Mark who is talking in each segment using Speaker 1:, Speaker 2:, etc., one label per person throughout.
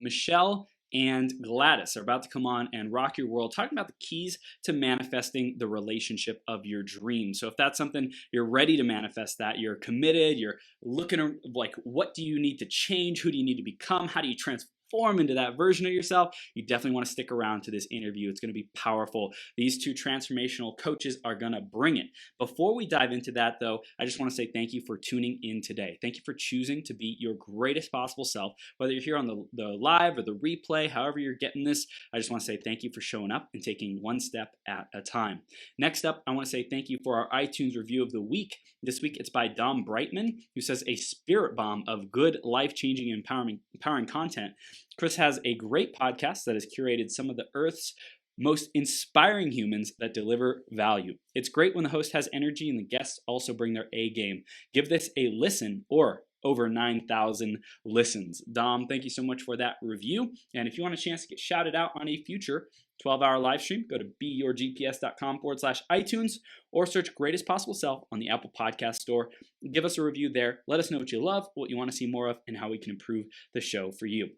Speaker 1: Michelle and Gladys are about to come on and rock your world, talking about the keys to manifesting the relationship of your dreams. So if that's something you're ready to manifest, that you're committed, you're looking like, what do you need to change? Who do you need to become? How do you transform into that version of yourself? You definitely want to stick around to this interview. It's going to be powerful. These two transformational coaches are going to bring it. Before we dive into that, though, I just want to say thank you for tuning in today. Thank you for choosing to be your greatest possible self, whether you're here on the live or the replay, however you're getting this. I just want to say thank you for showing up and taking one step at a time. Next up, I want to say thank you for our iTunes review of the week. This week, it's by Dom Brightman, who says, a spirit bomb of good, life-changing, empowering content. Chris has a great podcast that has curated some of the Earth's most inspiring humans that deliver value. It's great when the host has energy and the guests also bring their A game. Give this a listen, or over 9,000 listens. Dom, thank you so much for that review. And if you want a chance to get shouted out on a future 12-hour live stream, go to beyourgps.com/iTunes or search Greatest Possible Self on the Apple Podcast Store. Give us a review there. Let us know what you love, what you want to see more of, and how we can improve the show for you.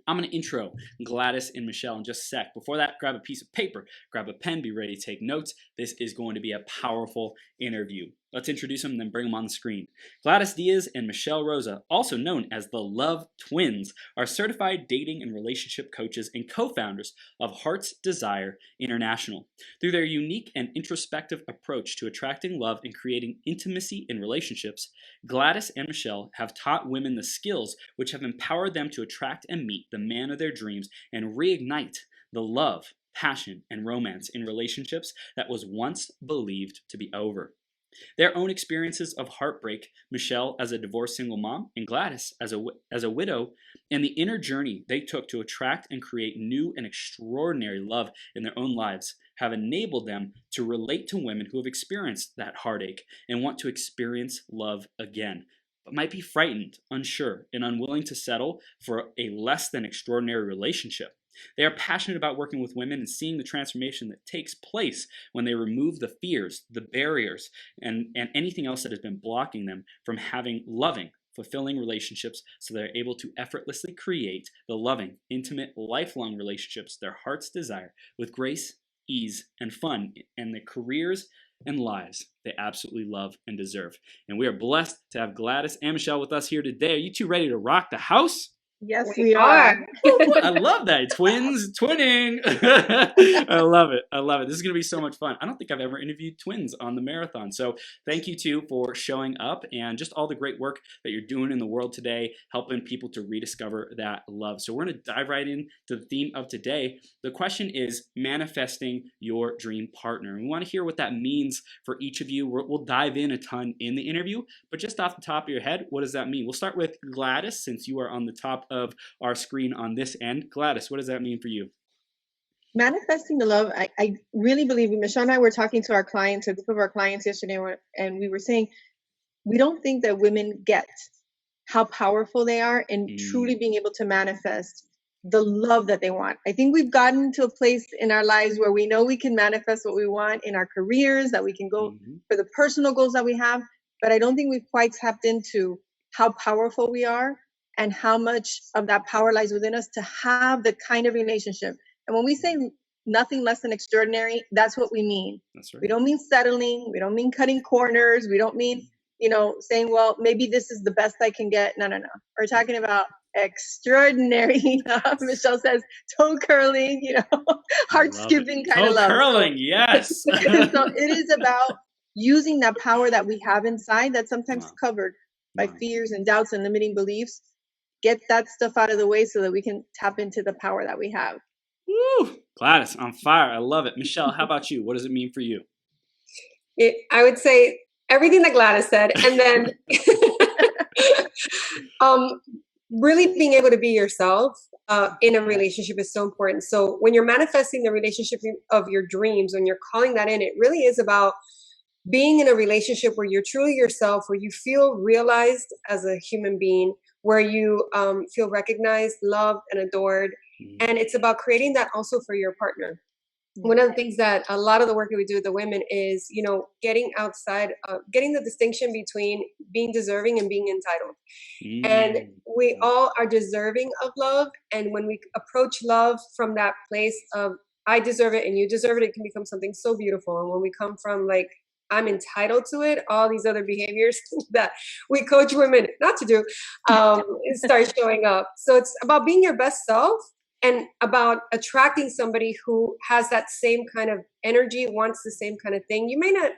Speaker 1: I'm going to intro Gladys and Michelle in just a sec. Before that, grab a piece of paper, grab a pen, be ready to take notes. This is going to be a powerful interview. Let's introduce them and then bring them on the screen. Gladys Diaz and Michelle Roza, also known as the Love Twins, are certified dating and relationship coaches and co-founders of Heart's Desire International. Through their unique and introspective approach to attracting love and creating intimacy in relationships, Gladys and Michelle have taught women the skills which have empowered them to attract and meet the man of their dreams and reignite the love, passion, and romance in relationships that was once believed to be over. Their own experiences of heartbreak, Michelle as a divorced single mom and Gladys as a widow, and the inner journey they took to attract and create new and extraordinary love in their own lives have enabled them to relate to women who have experienced that heartache and want to experience love again, but might be frightened, unsure, and unwilling to settle for a less than extraordinary relationship. They are passionate about working with women and seeing the transformation that takes place when they remove the fears, the barriers, and anything else that has been blocking them from having loving, fulfilling relationships so they're able to effortlessly create the loving, intimate, lifelong relationships their hearts desire with grace, ease, and fun, and the careers and lives they absolutely love and deserve. And we are blessed to have Gladys and Michelle with us here today. Are you two ready to rock the house?
Speaker 2: Yes, we are.
Speaker 1: I love that. Twinning. I love it. I love it. This is going to be so much fun. I don't think I've ever interviewed twins on the marathon. So thank you two for showing up and just all the great work that you're doing in the world today, helping people to rediscover that love. So we're going to dive right into the theme of today. The question is manifesting your dream partner. And we want to hear what that means for each of you. We'll dive in a ton in the interview, but just off the top of your head, what does that mean? We'll start with Gladys, since you are on the top of our screen on this end. Gladys, what does that mean for you?
Speaker 2: Manifesting the love, I really believe, Michelle and I were talking to our clients, a group of our clients yesterday, and we were saying, we don't think that women get how powerful they are in truly being able to manifest the love that they want. I think we've gotten to a place in our lives where we know we can manifest what we want in our careers, that we can go for the personal goals that we have, but I don't think we've quite tapped into how powerful we are and how much of that power lies within us to have the kind of relationship. And when we say nothing less than extraordinary, that's what we mean.
Speaker 1: That's right.
Speaker 2: We don't mean settling. We don't mean cutting corners. We don't mean, saying, well, maybe this is the best I can get. No. We're talking about extraordinary love. Michelle says toe curling, heart skipping kind of love.
Speaker 1: Toe curling, yes.
Speaker 2: So it is about using that power that we have inside that's sometimes covered by fears and doubts and limiting beliefs. Get that stuff out of the way so that we can tap into the power that we have.
Speaker 1: Woo! Gladys, on fire. I love it. Michelle, how about you? What does it mean for you?
Speaker 3: I would say everything that Gladys said. And then really being able to be yourself in a relationship is so important. So when you're manifesting the relationship of your dreams, when you're calling that in, it really is about being in a relationship where you're truly yourself, where you feel realized as a human being, where you feel recognized, loved, and adored. And it's about creating that also for your partner. one of the things that a lot of the work that we do with the women is, getting outside, getting the distinction between being deserving and being entitled. And we all are deserving of love. And when we approach love from that place of I deserve it and you deserve it, it can become something so beautiful. And when we come from like, I'm entitled to it, all these other behaviors that we coach women not to do, start showing up. So it's about being your best self and about attracting somebody who has that same kind of energy, wants the same kind of thing. You may not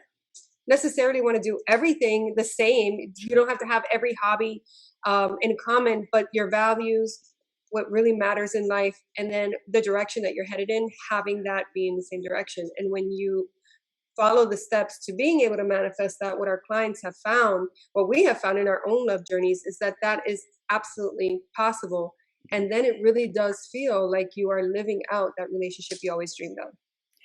Speaker 3: necessarily want to do everything the same. You don't have to have every hobby in common, but your values, what really matters in life, and then the direction that you're headed in, having that be in the same direction. And when you follow the steps to being able to manifest that, what our clients have found, what we have found in our own love journeys, is that that is absolutely possible. And then it really does feel like you are living out that relationship you always dreamed of.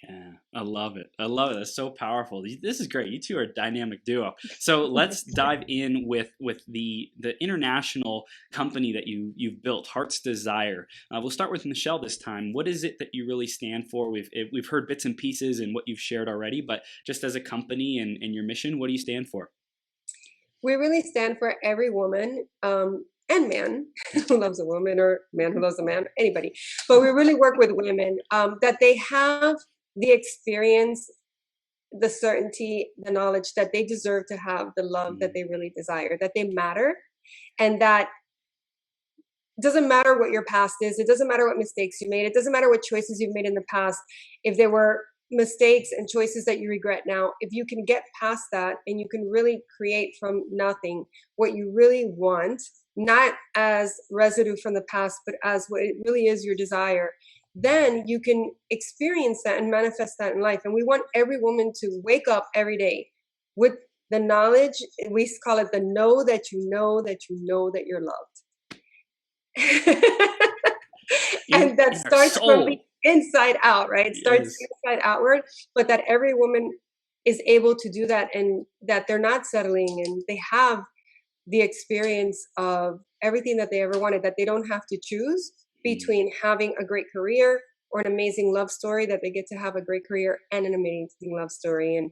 Speaker 1: Yeah, I love it. I love it. That's so powerful. This is great. You two are a dynamic duo. So let's dive in with the international company that you've built, Heart's Desire. We'll start with Michelle this time. What is it that you really stand for? We've heard bits and pieces and what you've shared already, but just as a company and your mission, what do you stand for?
Speaker 3: We really stand for every woman and man who loves a woman, or man who loves a man, anybody. But we really work with women that they have the experience, the certainty, the knowledge that they deserve to have the love that they really desire, that they matter, and that doesn't matter what your past is. It doesn't matter what mistakes you made. It doesn't matter what choices you've made in the past. If there were mistakes and choices that you regret now, if you can get past that and you can really create from nothing what you really want, not as residue from the past, but as what it really is, your desire, then you can experience that and manifest that in life. And we want every woman to wake up every day with the knowledge, we call it the know that you know that you know that you're loved. And that starts from the inside out, right? It starts inside outward, but that every woman is able to do that, and that they're not settling, and they have the experience of everything that they ever wanted, that they don't have to choose between having a great career or an amazing love story, that they get to have a great career and an amazing love story. And,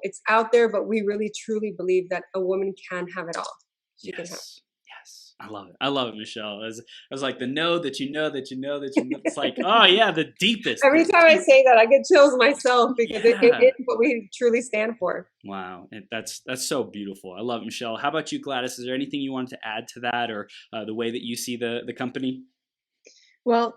Speaker 3: it's out there, but we really truly believe that a woman can have it all. She can have it.
Speaker 1: Yes. I love it. I love it, Michelle. I was like, the know that you know that you know that you know. It's like, oh yeah, the deepest.
Speaker 3: Every time I say that, I get chills myself, because it is what we truly stand for.
Speaker 1: Wow. That's so beautiful. I love it, Michelle. How about you, Gladys? Is there anything you wanted to add to that, or the way that you see the company?
Speaker 2: Well,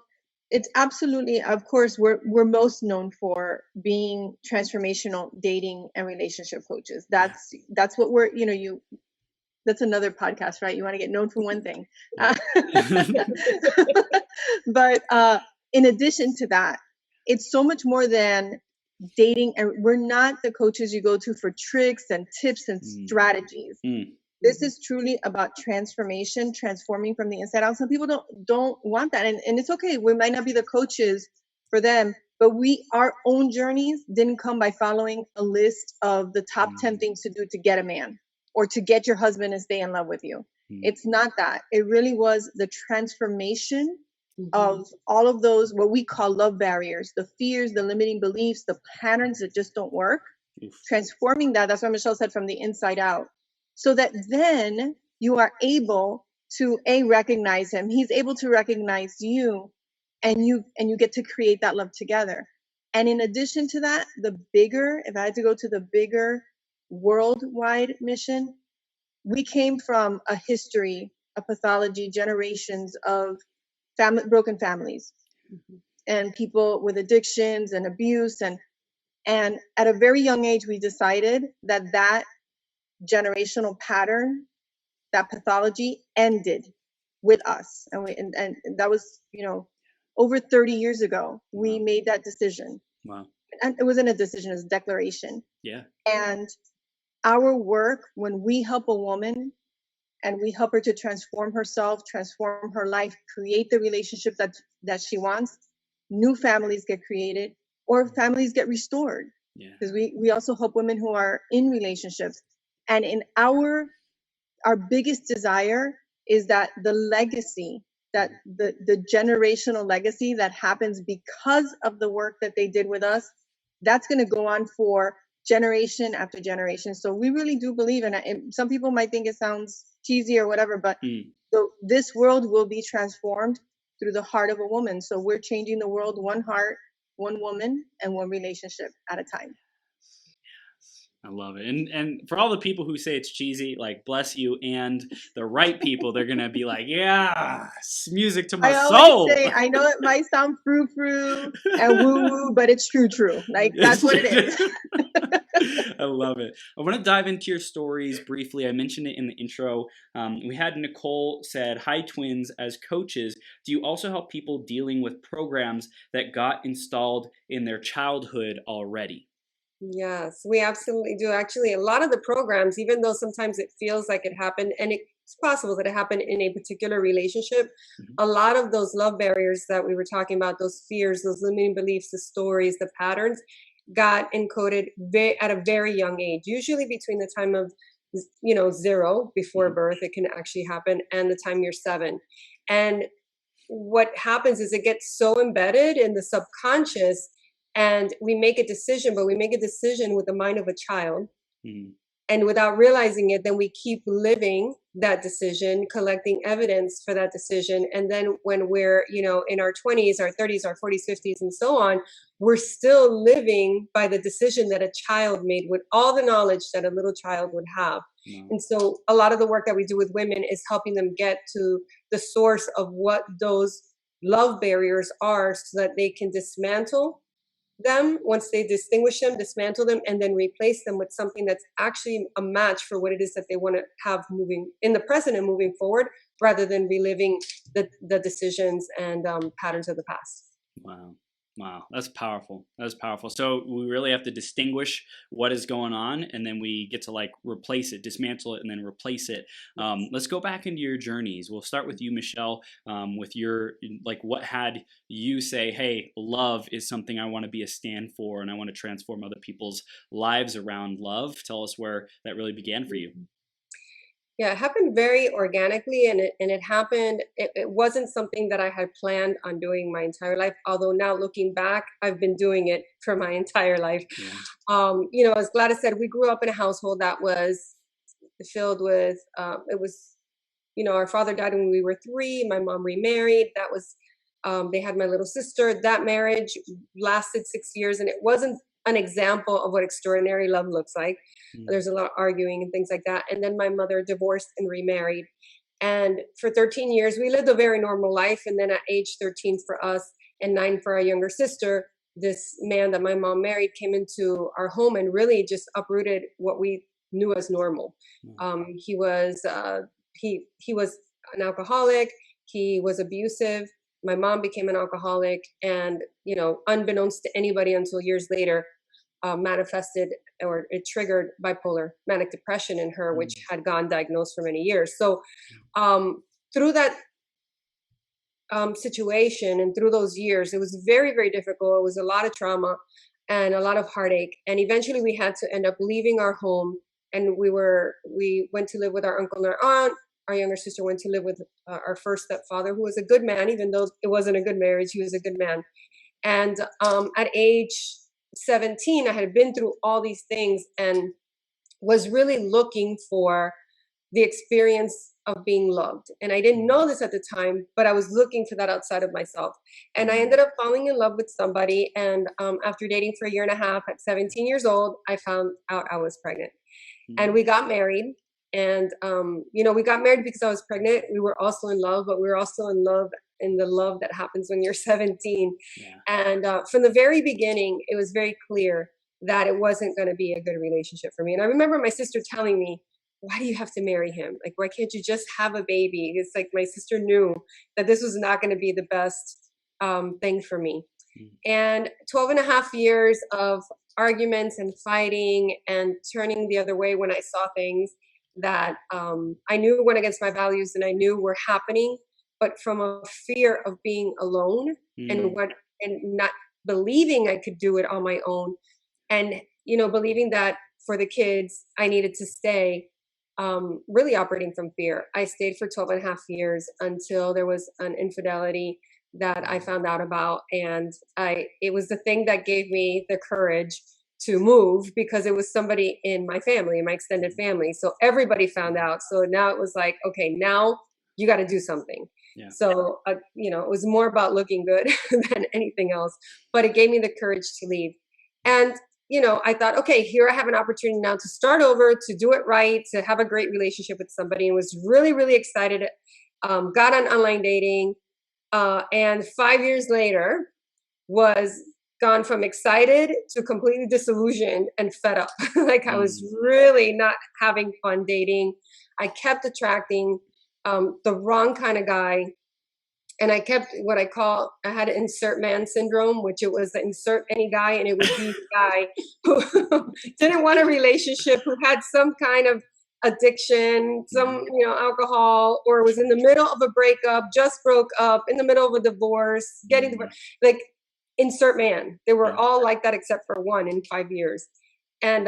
Speaker 2: it's absolutely, of course, we're most known for being transformational dating and relationship coaches. That's what we're, that's another podcast, right? You want to get known for one thing. But in addition to that, it's so much more than dating. And we're not the coaches you go to for tricks and tips and strategies. This is truly about transformation, transforming from the inside out. Some people don't want that. And it's okay. We might not be the coaches for them, but our own journeys didn't come by following a list of the top 10 things to do to get a man, or to get your husband and stay in love with you. It's not that. It really was the transformation of all of those, what we call love barriers, the fears, the limiting beliefs, the patterns that just don't work. Transforming that's what Michelle said, from the inside out. So that then you are able to recognize him. He's able to recognize you, and you get to create that love together. And in addition to that, if I had to go to the bigger worldwide mission, we came from a history, a pathology, generations of broken families, and people with addictions and abuse, and at a very young age we decided that generational pattern, that pathology ended with us, and that was over 30 years ago. We made that decision.
Speaker 1: Wow.
Speaker 2: And it wasn't a decision, it was a declaration.
Speaker 1: Yeah.
Speaker 2: And our work, when we help a woman and we help her to transform herself, transform her life, create the relationship that she wants, new families get created, or families get restored. Because we also help women who are in relationships. And in our biggest desire is that the legacy that the generational legacy that happens because of the work that they did with us, that's going to go on for generation after generation. So we really do believe in it. And some people might think it sounds cheesy or whatever, but this world will be transformed through the heart of a woman. So we're changing the world one heart, one woman, and one relationship at a time.
Speaker 1: I love it. And for all the people who say it's cheesy, like, bless you. And the right people, they're going to be like, yeah, it's music to my soul.
Speaker 2: Say, I know it might sound frou-frou and woo-woo, but it's true. Like, that's what it is.
Speaker 1: I love it. I want to dive into your stories briefly. I mentioned it in the intro. We had Nicole said, hi, twins. As coaches, do you also help people dealing with programs that got installed in their childhood already?
Speaker 3: Yes, we absolutely do. Actually, a lot of the programs, even though sometimes it feels like it happened, and it's possible that it happened in a particular relationship, a lot of those love barriers that we were talking about, those fears, those limiting beliefs, the stories, the patterns, got encoded at a very young age, usually between the time of 0 before birth, it can actually happen, and the time you're 7. And what happens is it gets so embedded in the subconscious, and we make a decision, but we make a decision with the mind of a child. And without realizing it, then we keep living that decision, collecting evidence for that decision. And then when we're, in our 20s, our 30s, our 40s, 50s, and so on, we're still living by the decision that a child made with all the knowledge that a little child would have. And so a lot of the work that we do with women is helping them get to the source of what those love barriers are so that they can dismantle them. Once they distinguish them, dismantle them, and then replace them with something that's actually a match for what it is that they want to have moving in the present and moving forward, rather than reliving the decisions and patterns of the past.
Speaker 1: Wow, that's powerful. That's powerful. So we really have to distinguish what is going on, and then we get to replace it, dismantle it, and then replace it. Let's go back into your journeys. We'll start with you, Michelle, with your, what had you say, hey, love is something I want to be a stand for, and I want to transform other people's lives around love. Tell us where that really began for you.
Speaker 3: Yeah, it happened very organically, and it happened. It wasn't something that I had planned on doing my entire life. Although now looking back, I've been doing it for my entire life. Yeah. As Gladys said, we grew up in a household that was filled with. It was, our father died when we were 3. My mom remarried. That was. They had my little sister. That marriage lasted 6 years, and it wasn't an example of what extraordinary love looks like. There's a lot of arguing and things like that. And then my mother divorced and remarried. And for 13 years, we lived a very normal life. And then at age 13 for us and 9 for our younger sister, this man that my mom married came into our home and really just uprooted what we knew as normal. He was an alcoholic. He was abusive. My mom became an alcoholic, and, unbeknownst to anybody until years later, manifested, or it triggered bipolar manic depression in her, which had gone diagnosed for many years. So through that situation and through those years, it was very, very difficult. It was a lot of trauma and a lot of heartache. And eventually we had to end up leaving our home, and we went to live with our uncle and our aunt. Our younger sister went to live with our first stepfather, who was a good man. Even though it wasn't a good marriage, he was a good man. And at age 17, I had been through all these things and was really looking for the experience of being loved. And I didn't know this at the time, but I was looking for that outside of myself. And I ended up falling in love with somebody. And after dating for 1.5 years, at 17 years old, I found out I was pregnant. And we got married. And, we got married because I was pregnant. We were also in love, but we were also in love in the love that happens when you're 17. Yeah. And from the very beginning, it was very clear that it wasn't going to be a good relationship for me. And I remember my sister telling me, why do you have to marry him? Like, why can't you just have a baby? It's like my sister knew that this was not going to be the best thing for me. And 12.5 years of arguments and fighting and turning the other way when I saw things that I knew went against my values and I knew were happening, but from a fear of being alone and not believing I could do it on my own, and believing that for the kids I needed to stay. really operating from fear. I stayed for 12 and a half years until there was an infidelity that I found out about. And it was the thing that gave me the courage to move, because it was somebody in my family, in my extended family. So everybody found out. So now it was like, okay, now you got to do something.
Speaker 1: Yeah.
Speaker 3: So, it was more about looking good than anything else, but it gave me the courage to leave. And, I thought, okay, here I have an opportunity now to start over, to do it right, to have a great relationship with somebody, and was really, really excited. Got on online dating. And 5 years later was gone from excited to completely disillusioned and fed up. Like I was really not having fun dating. I kept attracting the wrong kind of guy. And I kept I had insert man syndrome, which it was insert any guy, and it would be the guy who didn't want a relationship, who had some kind of addiction, some, alcohol, or was in the middle of a breakup, just broke up, in the middle of a divorce, getting divorced, like insert man. They were all like that except for one in 5 years. And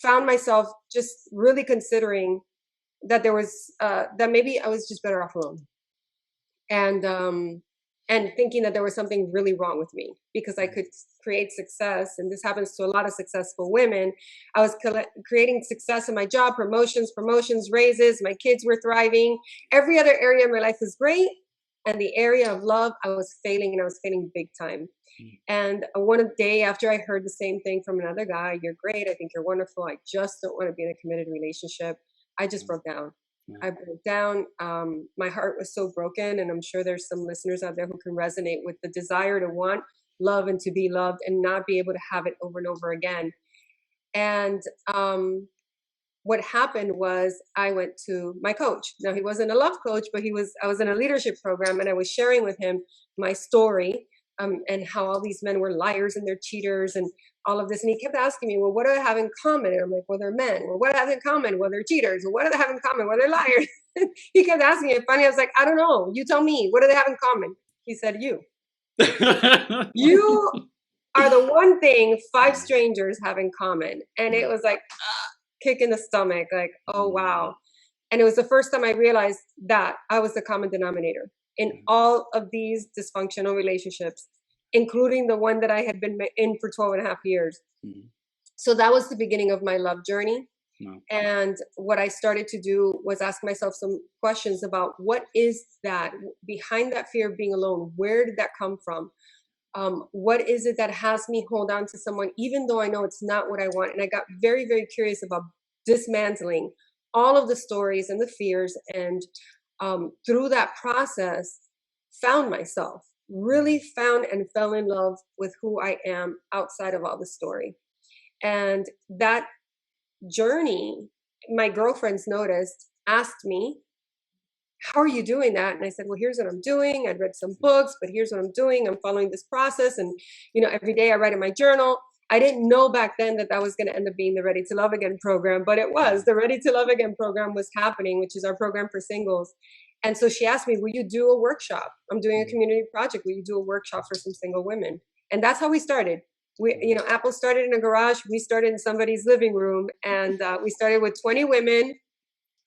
Speaker 3: found myself just really considering that there was, that maybe I was just better off alone. And thinking that there was something really wrong with me because I could create success. And this happens to a lot of successful women. I was creating success in my job, promotions, raises. My kids were thriving. Every other area of my life was great. And the area of love, I was failing, and I was failing big time. And one day after I heard the same thing from another guy, you're great. I think you're wonderful. I just don't want to be in a committed relationship. I just broke down. I broke down. My heart was so broken, and I'm sure there's some listeners out there who can resonate with the desire to want love and to be loved and not be able to have it over and over again. And what happened was I went to my coach. Now, he wasn't a love coach, but I was in a leadership program, and I was sharing with him my story, and how all these men were liars and they're cheaters and all of this. And he kept asking me, well, what do I have in common? And I'm like, well, they're men. Well, what do I have in common? Well, they're cheaters. Well, what do they have in common? Well, they're liars. He kept asking me. And finally, I was like, I don't know. You tell me. What do they have in common? He said, you. You are the one thing 5 strangers have in common. And it was like, kick in the stomach. Like, oh, wow. And it was the first time I realized that I was the common denominator in all of these dysfunctional relationships, including the one that I had been in for 12 and a half years. So that was the beginning of my love journey. And what I started to do was ask myself some questions about what is that behind that fear of being alone? Where did that come from? What is it that has me hold on to someone, even though I know it's not what I want? And I got very, very curious about dismantling all of the stories and the fears. And through that process, found myself, really found and fell in love with who I am outside of all the story. And that journey, my girlfriends noticed, asked me, how are you doing that? And I said, well, here's what I'm doing. I'd read some books, but here's what I'm doing. I'm following this process. And, every day I write in my journal. I didn't know back then that was going to end up being the Ready to Love Again program, but it was. The Ready to Love Again program was happening, which is our program for singles. And so she asked me, will you do a workshop? I'm doing a community project. Will you do a workshop for some single women? And that's how we started. Apple started in a garage. We started in somebody's living room, and we started with 20 women.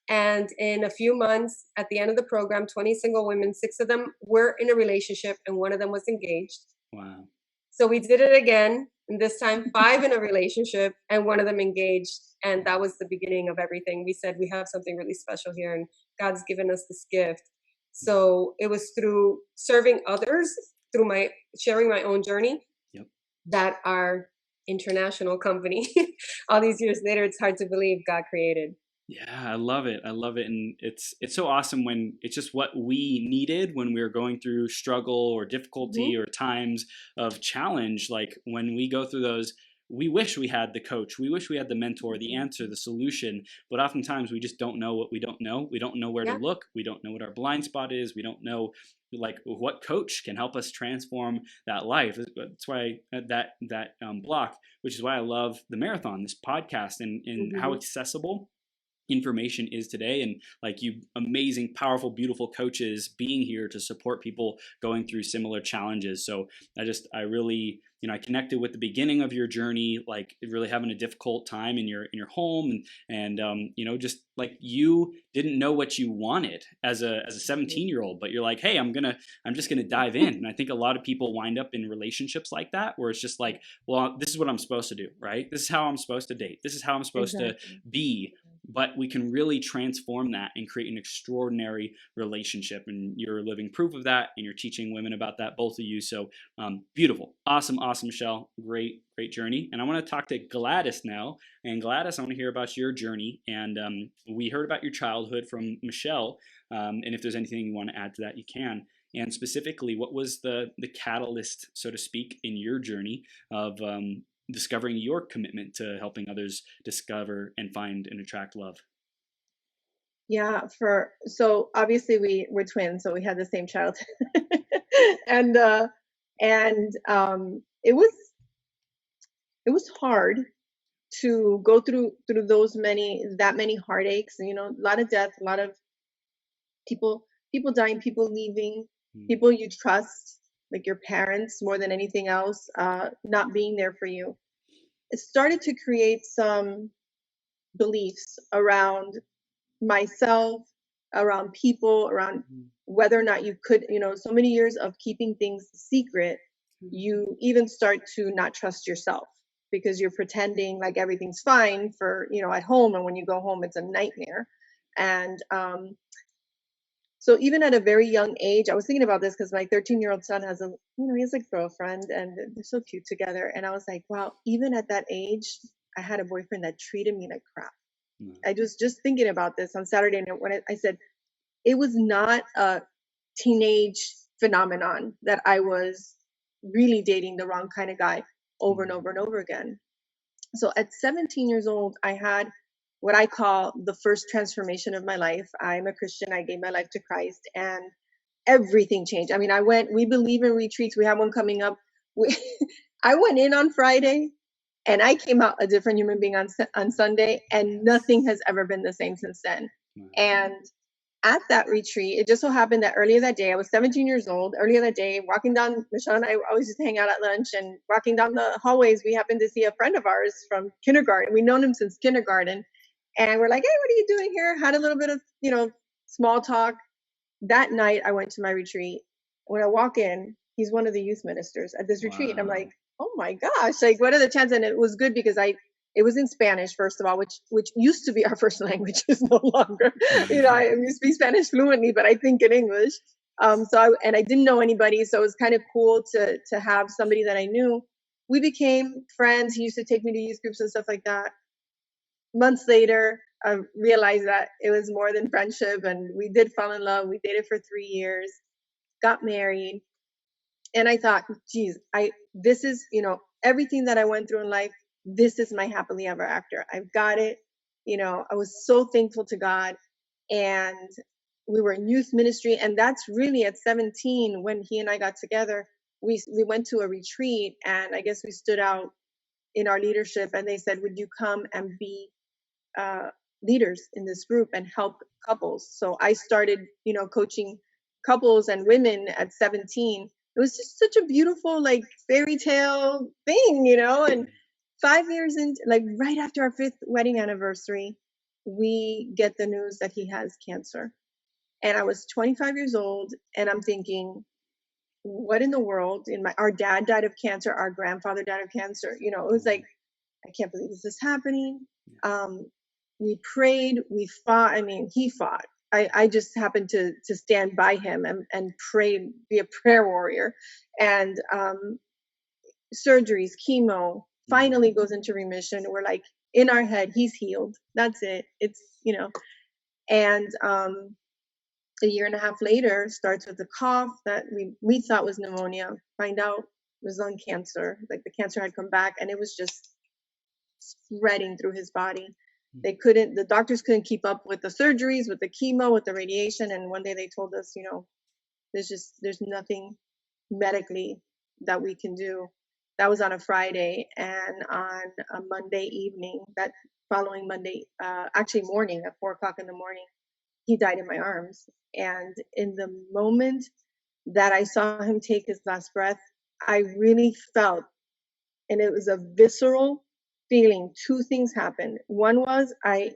Speaker 3: And in a few months, at the end of the program, 20 single women, 6 of them were in a relationship, and 1 of them was engaged.
Speaker 1: Wow.
Speaker 3: So we did it again, and this time 5 in a relationship and 1 of them engaged. And that was the beginning of everything. We said, we have something really special here, and God's given us this gift. So it was through serving others, through my sharing my own journey, that our international company, all these years later, it's hard to believe God created.
Speaker 1: Yeah, I love it. And it's so awesome when it's just what we needed when we were going through struggle or difficulty or times of challenge. Like when we go through those, we wish we had the coach. We wish we had the mentor, the answer, the solution. But oftentimes we just don't know what we don't know. We don't know where to look. We don't know what our blind spot is. We don't know like what coach can help us transform that life. That's why that block, which is why I love the marathon, this podcast, and how accessible information is today, and like you amazing, powerful, beautiful coaches being here to support people going through similar challenges. So I really, I connected with the beginning of your journey, like really having a difficult time in your home, and just like you didn't know what you wanted as a 17-year-old, but you're like, hey, I'm just gonna dive in. And I think a lot of people wind up in relationships like that, where it's just like, well, this is what I'm supposed to do, right? This is how I'm supposed to date. This is how I'm supposed to be. But we can really transform that and create an extraordinary relationship. And you're living proof of that, and you're teaching women about that, both of you. So beautiful. Awesome, Michelle. Great journey. And I want to talk to Gladys now. And Gladys, I want to hear about your journey. And we heard about your childhood from Michelle. And if there's anything you want to add to that, you can. And specifically, what was the catalyst, so to speak, in your journey of discovering your commitment to helping others discover and find and attract love?
Speaker 2: Yeah, so obviously we're twins, so we had the same childhood. and it was hard to go through that many heartaches, and a lot of death, a lot of people dying, people leaving, people you trust, like your parents more than anything else, not being there for you. It started to create some beliefs around myself, around people, around whether or not you could, so many years of keeping things secret, you even start to not trust yourself, because you're pretending like everything's fine for, at home, and when you go home, it's a nightmare. And so even at a very young age, I was thinking about this because my 13-year-old son has he has a girlfriend, and they're so cute together. And I was like, wow, even at that age, I had a boyfriend that treated me like crap. I was just thinking about this on Saturday night when I said it was not a teenage phenomenon that I was really dating the wrong kind of guy over and over and over again. So at 17 years old, I had what I call the first transformation of my life. I'm a Christian. I gave my life to Christ, and everything changed. I mean, we believe in retreats. We have one coming up. I went in on Friday, and I came out a different human being on Sunday, and nothing has ever been the same since then. And at that retreat, it just so happened that earlier that day, I was 17 years old. Earlier that day, walking down, Michelle and I always just hang out at lunch, and walking down the hallways, we happened to see a friend of ours from kindergarten. We've known him since kindergarten. And we're like, hey, what are you doing here? Had a little bit of, small talk. That night, I went to my retreat. When I walk in, he's one of the youth ministers at this retreat. I'm like, oh my gosh, like, what are the chances? And it was good because it was in Spanish, first of all, which used to be our first language, is no longer. I speak Spanish fluently, but I think in English. I didn't know anybody, so it was kind of cool to have somebody that I knew. We became friends. He used to take me to youth groups and stuff like that. Months later, I realized that it was more than friendship, and we did fall in love. We dated for 3 years, got married, and I thought, geez, this is, everything that I went through in life, this is my happily ever after. I've got it. I was so thankful to God, and we were in youth ministry, and that's really at 17 when he and I got together. We went to a retreat, and I guess we stood out in our leadership, and they said, would you come and be leaders in this group and help couples? So I started, coaching couples and women at 17. It was just such a beautiful, like, fairy tale thing, and 5 years into, like, right after our 5th wedding anniversary, we get the news that he has cancer. And I was 25 years old, and I'm thinking, what in the world? Our dad died of cancer, our grandfather died of cancer. It was like, I can't believe this is happening. We prayed, we fought. I mean, he fought. I just happened to stand by him and pray, be a prayer warrior. And surgeries, chemo, finally goes into remission. We're like, in our head, he's healed. That's it. It's, and a year and a half later, starts with a cough that we thought was pneumonia. Find out it was lung cancer. Like, the cancer had come back, and it was just spreading through his body. The doctors couldn't keep up with the surgeries, with the chemo, with the radiation. And one day they told us, there's nothing medically that we can do. That was on a Friday, and on a Monday evening, that following Monday, actually morning at 4 o'clock in the morning, he died in my arms. And in the moment that I saw him take his last breath, I really felt, and it was a visceral feeling. Two things happened. One was I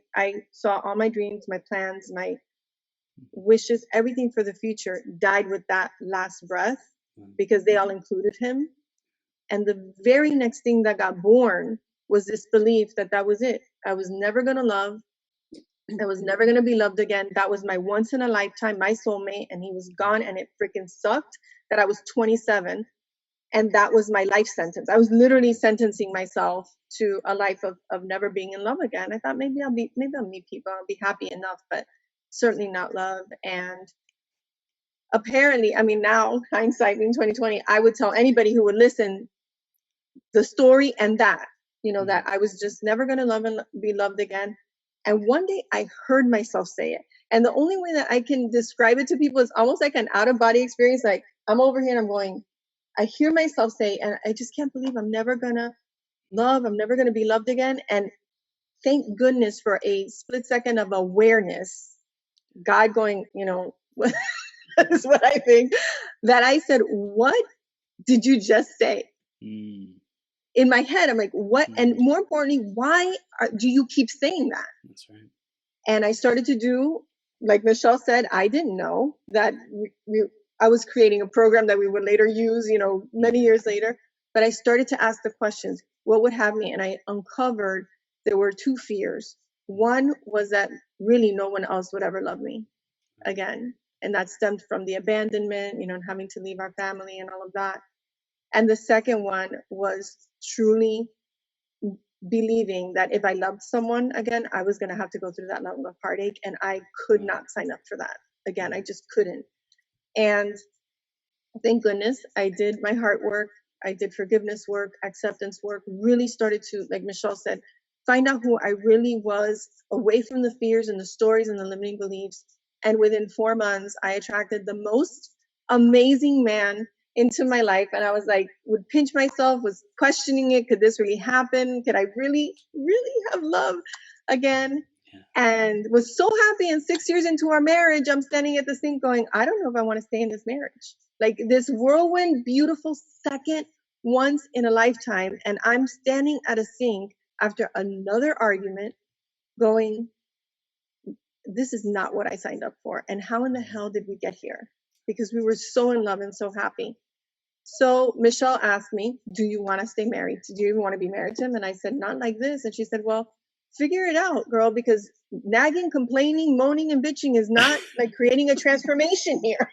Speaker 2: saw all my dreams, my plans, my wishes, everything for the future died with that last breath, because they all included him. And the very next thing that got born was this belief that that was it. I was never going to love. I was never going to be loved again. That was my once in a lifetime, my soulmate, and he was gone. And it freaking sucked that I was 27. And that was my life sentence. I was literally sentencing myself to a life of never being in love again. I thought maybe I'll meet people, I'll be happy enough, but certainly not love. And apparently, I mean, now hindsight being 2020, I would tell anybody who would listen the story and that, that I was just never going to love and be loved again. And one day I heard myself say it. And the only way that I can describe it to people is almost like an out of body experience. Like I'm over here and I'm going, I hear myself say, and I just can't believe I'm never going to love. I'm never going to be loved again. And thank goodness for a split second of awareness, God going, that is what I think, that I said, what did you just say? In my head, I'm like, what? And more importantly, why do you keep saying that?
Speaker 1: That's right.
Speaker 2: And I started to do, like Michelle said, I didn't know that I was creating a program that we would later use, many years later. But I started to ask the questions, what would have me? And I uncovered there were two fears. One was that really no one else would ever love me again. And that stemmed from the abandonment, and having to leave our family and all of that. And the second one was truly believing that if I loved someone again, I was going to have to go through that level of heartache. And I could not sign up for that again. I just couldn't. And thank goodness I did my heart work. I did forgiveness work, acceptance work, really started to, like Michelle said, find out who I really was, away from the fears and the stories and the limiting beliefs. And within 4 months, I attracted the most amazing man into my life. And I was like, would pinch myself, was questioning it. Could this really happen? Could I really, really have love again? And was so happy. And 6 years into our marriage, I'm standing at the sink going, I don't know if I want to stay in this marriage. Like this whirlwind, beautiful second once in a lifetime. And I'm standing at a sink after another argument going, this is not what I signed up for. And how in the hell did we get here? Because we were so in love and so happy. So Michelle asked me, do you want to stay married? Do you even want to be married to him? And I said, not like this. And she said, well, figure it out, girl, because nagging, complaining, moaning, and bitching is not like creating a transformation here.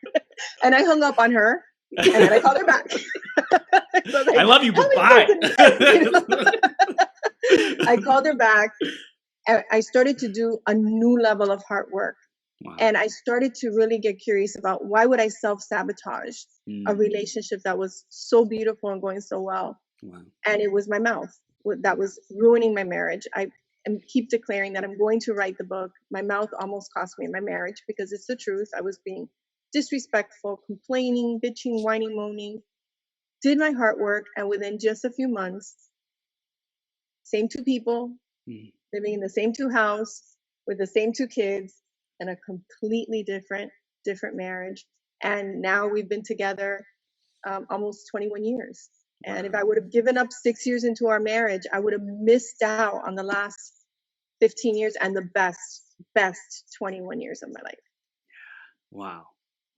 Speaker 2: And I hung up on her, and then I called her back. So like,
Speaker 1: I love you, but bye.
Speaker 2: I called her back, and I started to do a new level of heart work. Wow. And I started to really get curious about why would I self-sabotage a relationship that was so beautiful and going so well. Wow. And it was my mouth that was ruining my marriage. I keep declaring that I'm going to write the book. My mouth almost cost me my marriage because it's the truth. I was being disrespectful, complaining, bitching, whining, moaning. Did my heart work, and within just a few months, same two people, living in the same two house, with the same two kids, and a completely different marriage. And now we've been together almost 21 years. And if I would have given up 6 years into our marriage, I would have missed out on the last 15 years and the best 21 years of my life.
Speaker 1: Wow.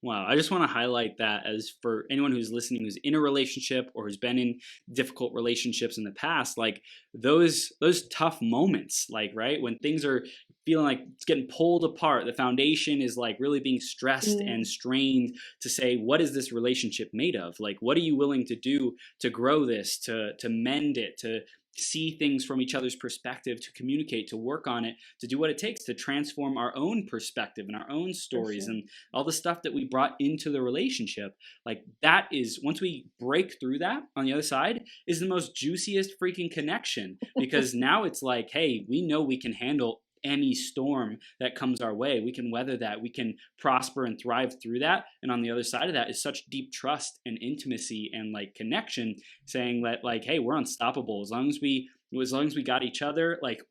Speaker 1: I just want to highlight that as for anyone who's listening, who's in a relationship or who's been in difficult relationships in the past, like those tough moments, like, right, when things are feeling like it's getting pulled apart, the foundation is like really being stressed and strained to say, what is this relationship made of? Like, what are you willing to do to grow this, to mend it, to see things from each other's perspective, to communicate, to work on it, to do what it takes to transform our own perspective and our own stories and all the stuff that we brought into the relationship. Like that is, once we break through that on the other side, is the most juiciest freaking connection, because now it's like, hey, we know we can handle any storm that comes our way. We can weather that. We can prosper and thrive through that. And on the other side of that is such deep trust and intimacy and like connection, saying that like, hey, we're unstoppable. As long as we got each other, like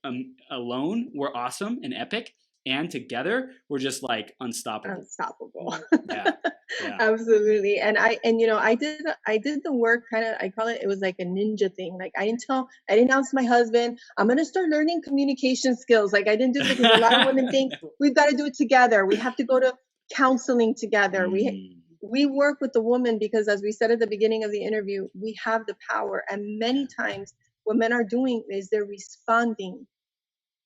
Speaker 1: alone, we're awesome and epic. And together, we're just like unstoppable. Yeah. Yeah.
Speaker 2: Absolutely. And I did the work kind of, I call it was like a ninja thing. Like I didn't announce to my husband, I'm going to start learning communication skills. Like I didn't do it because a lot of women think we've got to do it together. We have to go to counseling together. We work with the woman because, as we said at the beginning of the interview, we have the power. And many times what men are doing is they're responding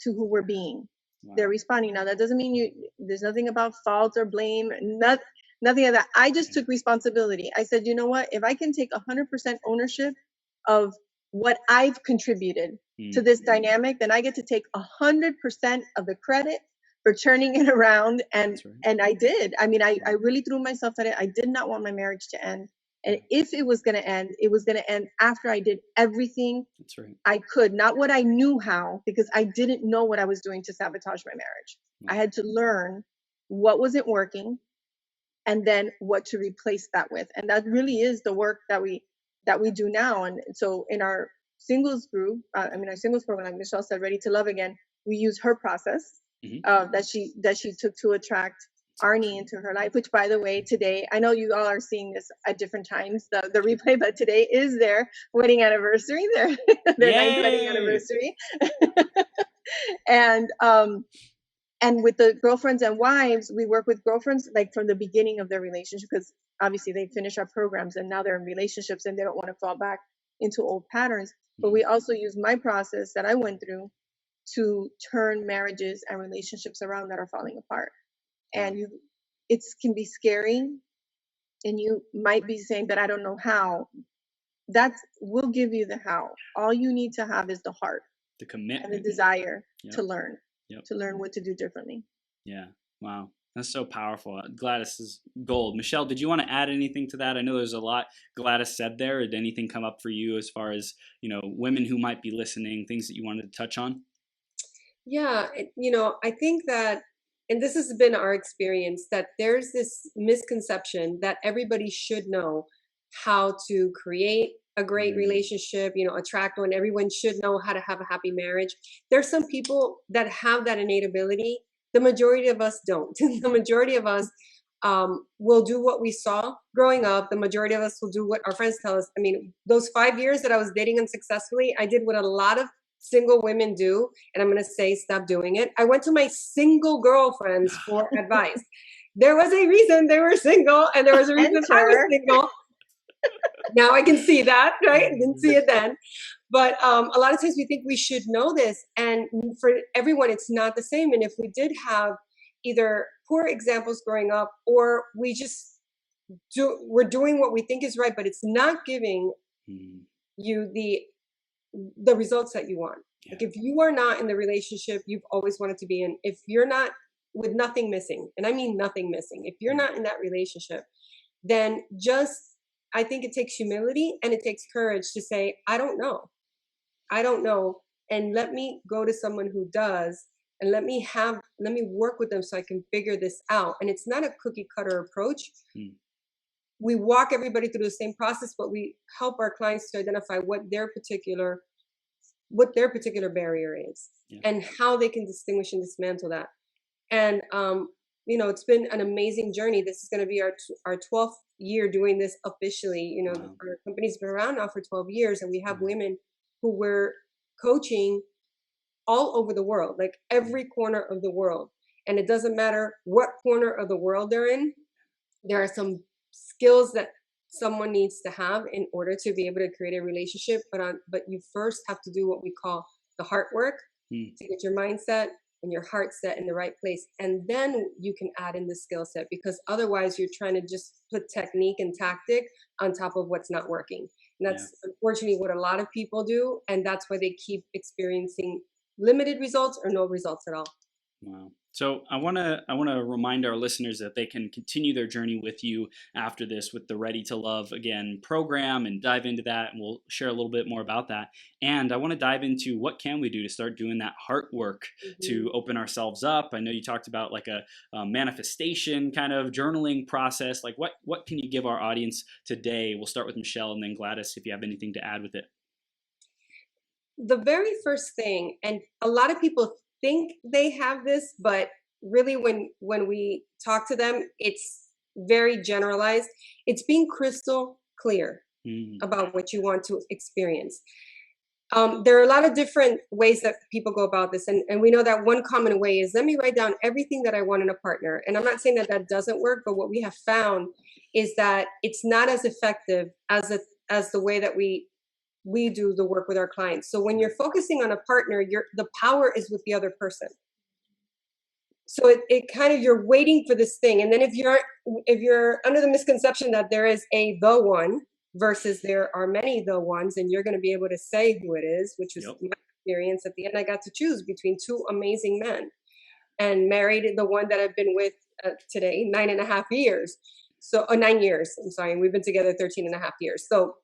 Speaker 2: to who we're being. Wow. They're responding. Now, that doesn't mean there's nothing about fault or blame, nothing of that. I just took responsibility. I said, you know what? If I can take 100% ownership of what I've contributed to this dynamic, then I get to take 100% of the credit for turning it around. And I did. I mean, I really threw myself at it. I did not want my marriage to end. And if it was going to end, it was going to end after I did everything I could, not what I knew how, because I didn't know what I was doing to sabotage my marriage. I had to learn what wasn't working and then what to replace that with. And that really is the work that we do now. And so in our singles group, our singles program, like Michelle said, Ready to Love Again, we use her process that she took to attract Arnie into her life, which, by the way, today, I know you all are seeing this at different times, the replay, but today is their wedding anniversary, their 9th wedding anniversary. And with the girlfriends and wives, we work with girlfriends like from the beginning of their relationship, because obviously they finish our programs and now they're in relationships and they don't want to fall back into old patterns. But we also use my process that I went through to turn marriages and relationships around that are falling apart. And it can be scary, and you might be saying, but I don't know how. We'll give you the how. All you need to have is the heart,
Speaker 1: the commitment,
Speaker 2: and the desire to learn what to do differently.
Speaker 1: Yeah. Wow. That's so powerful. Gladys is gold. Michelle, did you want to add anything to that? I know there's a lot Gladys said there. Did anything come up for you as far as, women who might be listening, things that you wanted to touch on?
Speaker 3: Yeah. I think that, and this has been our experience, that there's this misconception that everybody should know how to create a great relationship, attract one. Everyone should know how to have a happy marriage. There's some people that have that innate ability. The majority of us don't. The majority of us will do what we saw growing up. The majority of us will do what our friends tell us. I mean, those 5 years that I was dating unsuccessfully, I did what a lot of single women do, and I'm going to say stop doing it. I went to my single girlfriends for advice. There was a reason they were single, and there was a reason I was single. Now I can see that, right? I didn't see it then. But a lot of times we think we should know this, and for everyone it's not the same. And if we did have either poor examples growing up, or we're doing what we think is right, but it's not giving you the results that you want. Like if you are not in the relationship you've always wanted to be in, if you're not with nothing missing, and I mean nothing missing, if you're not in that relationship, then I think it takes humility and it takes courage to say, I don't know, and let me go to someone who does, and let me work with them so I can figure this out. And it's not a cookie cutter approach. We walk everybody through the same process, but we help our clients to identify what their particular barrier is and how they can distinguish and dismantle that. And, it's been an amazing journey. This is going to be our 12th year doing this officially. Wow. Our company's been around now for 12 years, and we have women who we're coaching all over the world, like every corner of the world. And it doesn't matter what corner of the world they're in. There are some skills that someone needs to have in order to be able to create a relationship. But you first have to do what we call the heart work to get your mindset and your heart set in the right place. And then you can add in the skill set, because otherwise you're trying to just put technique and tactic on top of what's not working. And that's unfortunately what a lot of people do. And that's why they keep experiencing limited results or no results at all.
Speaker 1: Wow. So I want to remind our listeners that they can continue their journey with you after this with the Ready to Love again program and dive into that, and we'll share a little bit more about that. And I want to dive into what can we do to start doing that heart work to open ourselves up. I know you talked about like a manifestation kind of journaling process. Like what can you give our audience today? We'll start with Michelle and then Gladys if you have anything to add with it.
Speaker 3: The very first thing, and a lot of people think they have this, but really when we talk to them, it's very generalized. It's being crystal clear about what you want to experience. There are a lot of different ways that people go about this, and we know that one common way is, let me write down everything that I want in a partner. And I'm not saying that that doesn't work, but what we have found is that it's not as effective as the way that we do the work with our clients. So when you're focusing on a partner, the power is with the other person. So it kind of, you're waiting for this thing. And then if you're under the misconception that there is the one versus there are many the ones, and you're going to be able to say who it is, which was my experience. At the end, I got to choose between two amazing men and married the one that I've been with today, 9.5 years. So 9 years. I'm sorry. We've been together 13.5 years. So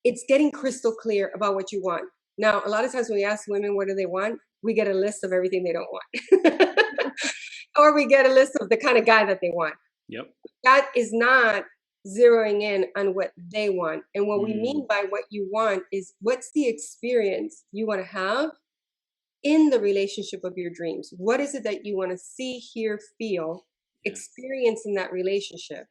Speaker 3: it's getting crystal clear about what you want. Now, a lot of times when we ask women what do they want, we get a list of everything they don't want. Or we get a list of the kind of guy that they want.
Speaker 1: Yep.
Speaker 3: That is not zeroing in on what they want. And what we mean by what you want is, what's the experience you want to have in the relationship of your dreams? What is it that you want to see, hear, feel, experience in that relationship?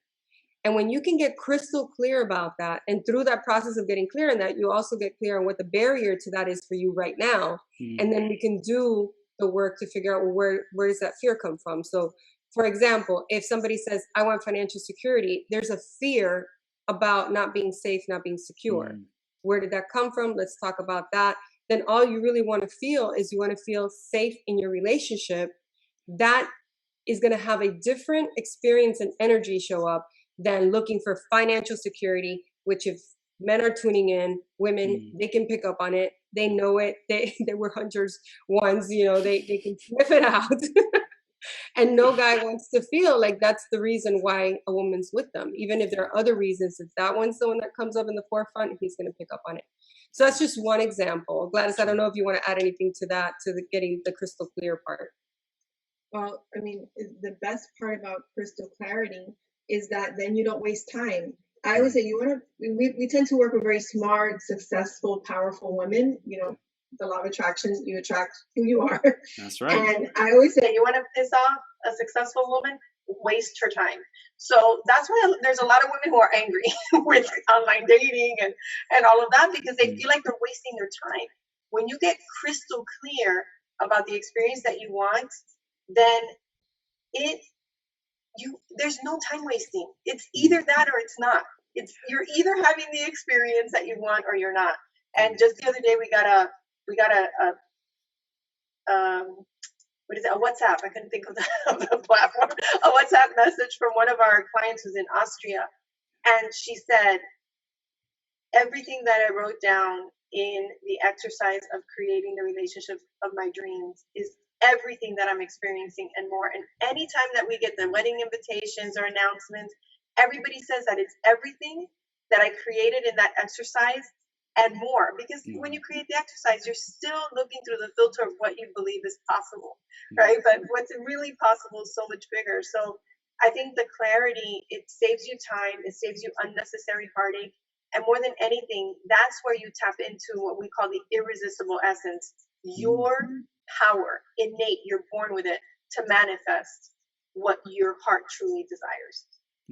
Speaker 3: And when you can get crystal clear about that, and through that process of getting clear on that, you also get clear on what the barrier to that is for you right now. And then we can do the work to figure out, well, where does that fear come from? So, for example, if somebody says, I want financial security, there's a fear about not being safe, not being secure. Where did that come from? Let's talk about that. Then all you really want to feel is, you want to feel safe in your relationship. That is going to have a different experience and energy show up than looking for financial security, which, if men are tuning in, women, they can pick up on it. They know it. They were hunters once, they can sniff it out. And no guy wants to feel like that's the reason why a woman's with them. Even if there are other reasons, if that one's the one that comes up in the forefront, he's going to pick up on it. So that's just one example. Gladys, I don't know if you want to add anything to that, to getting the crystal clear part.
Speaker 2: Well, I mean, the best part about crystal clarity is that then you don't waste time. I always say, we tend to work with very smart, successful, powerful women. The law of attraction, you attract who you are.
Speaker 1: That's right.
Speaker 2: And I always say, you want to piss off a successful woman, waste her time. So that's why there's a lot of women who are angry with online dating and all of that, because they feel like they're wasting their time. When you get crystal clear about the experience that you want, then there's no time wasting. It's either that or it's not. You're either having the experience that you want or you're not. And just the other day we got a what is it? A WhatsApp. I couldn't think of the platform. A WhatsApp message from one of our clients who's in Austria, and she said, everything that I wrote down in the exercise of creating the relationship of my dreams is everything that I'm experiencing and more. And anytime that we get the wedding invitations or announcements, everybody says that it's everything that I created in that exercise and more. Because when you create the exercise, you're still looking through the filter of what you believe is possible, right? But what's really possible is so much bigger. So I think the clarity, it saves you time, it saves you unnecessary heartache. And more than anything, that's where you tap into what we call the irresistible essence, your power, innate, you're born with it, to manifest what your heart truly desires.